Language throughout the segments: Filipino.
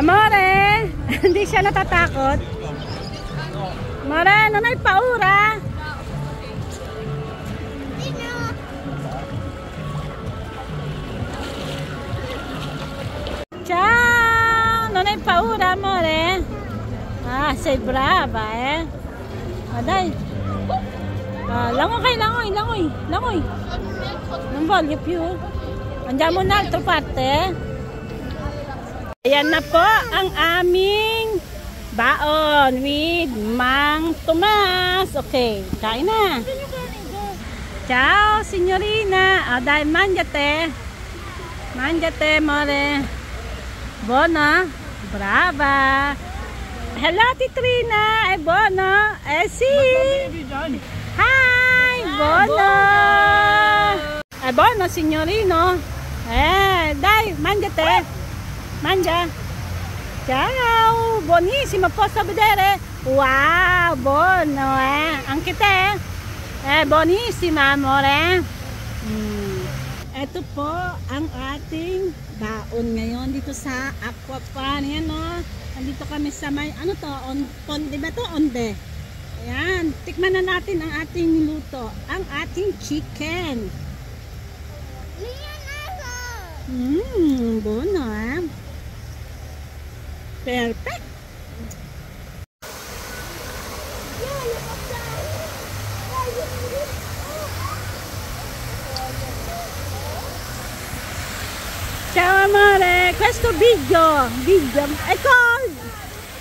Amore, hindi siya natatakot. Amore, nanay paura. Ciao, nanay paura, amore. Ah, sei brava, eh. Ah, dai. Ah, langoy, langoy, langoy, langoy. Non voglio più. Andiamo un'altra parte. Ayan na po ang aming baon with Mang Tomas. Okay, kain na. Ciao, signorina. Ah, dai, mangiate. Mangiate, amore. Buona. Brava. Hello, Titrina. Buono. Sì. Hi, buono. Buono, signorino. Dai, mangiate. Mangia. Ciao, buonissimo, posso vedere? Wow, buono, anche te? Buonissima, amore. Ito po ang ating baon ngayon dito sa Aquapan. Ayan, no? Nandito kami sa may, ano to? Onde ba to? Onde. Ayan, tikman na natin ang ating niluto. Ang ating chicken. Buono, Perfect. Ciao amore, questo video. Ecco,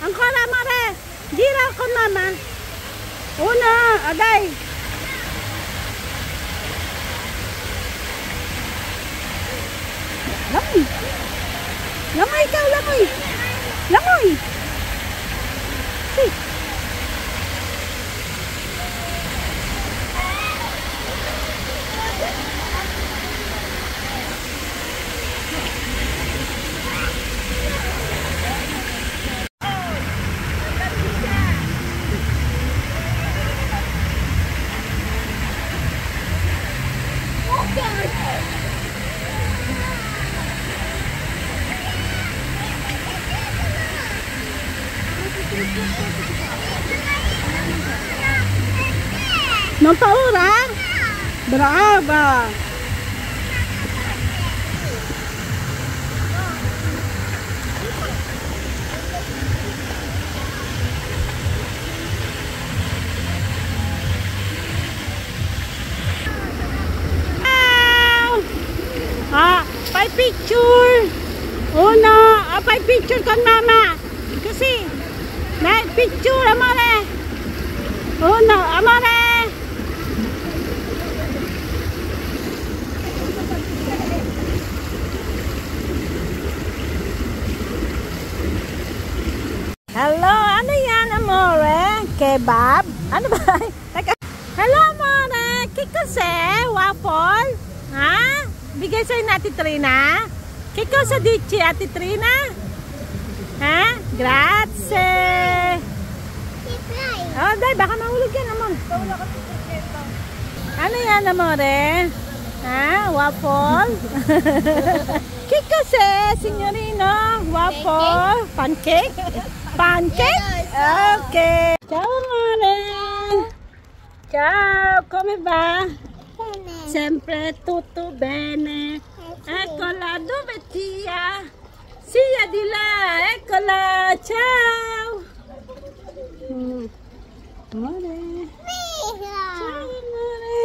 ancora amore, gira con mamma. Uno, dai. Langoy. Langoy ikaw, langoy. Langoy! Si! Non paura? Brava! Fai picture! Uno! Fai picture con mamma! Così! Dai, picture, amore! Uno, amore! Hello, ano yan, amore? Kebab? Ano ba? Hello, amore! Che cos'è? Waffle? Ha? Bigay sa'yo na Titrina? Che cosa dici a Titrina? Ha? Grazie! Oh, dai, baka mahulog yan, amore. Ano yan, amore? Ha? Waffle? Che cos'è, signorino? Waffle? Pancake? Pancake? Ok. Ciao amore. Ciao, come va? Bene. Sempre tutto bene. Eccola, dove tia? Sia di là, eccola. Ciao. Amore. Ciao amore.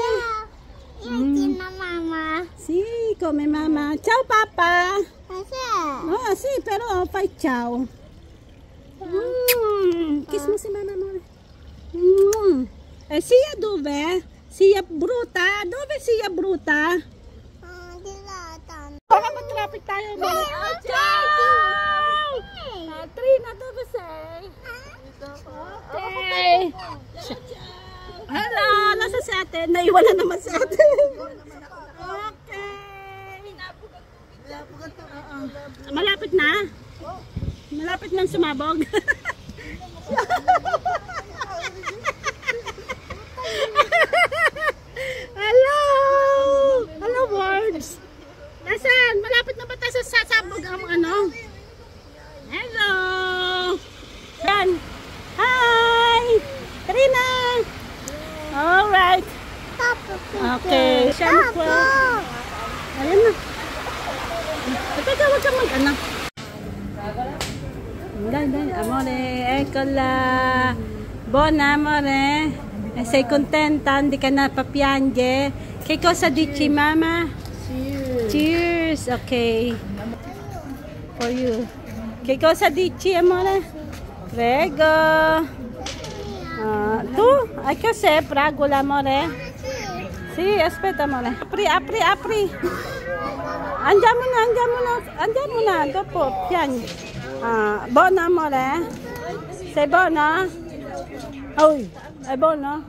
Ciao. Io sono mamma. Sì, come mamma. Ciao papà. Oh sì, però fai ciao. Kiss mo si mama amore. Sia dove? Sia bruta? Dove sia bruta? Di lahat. Baka mag-traffic tayo. Ciao! Trina, dove sei? Okay. Hello, nasa si ate? Naiwan na naman si ate. Okay. Malapit na? Malapit nang sumabog. Hello! Hello words! Nasaan? Malapit na ba tayo sa sasabog ang ano? Hello! Okay. Siyempre. Ayan na. Teka, huwag ka mag-ano. Dai, amore, eccola. Buona, amore. Sei contenta? Hindi ka na papiange? Che cosa dici, mama? Cheers. Cheers, okay. For you. Che cosa dici, amore? Prego. Tu? Hai cos'è? Fragola, amore? Sì, aspetta, amore. Apri. Andiamo na. Dopo, piani. Buona, amore? Sei buona? Oh, è buono?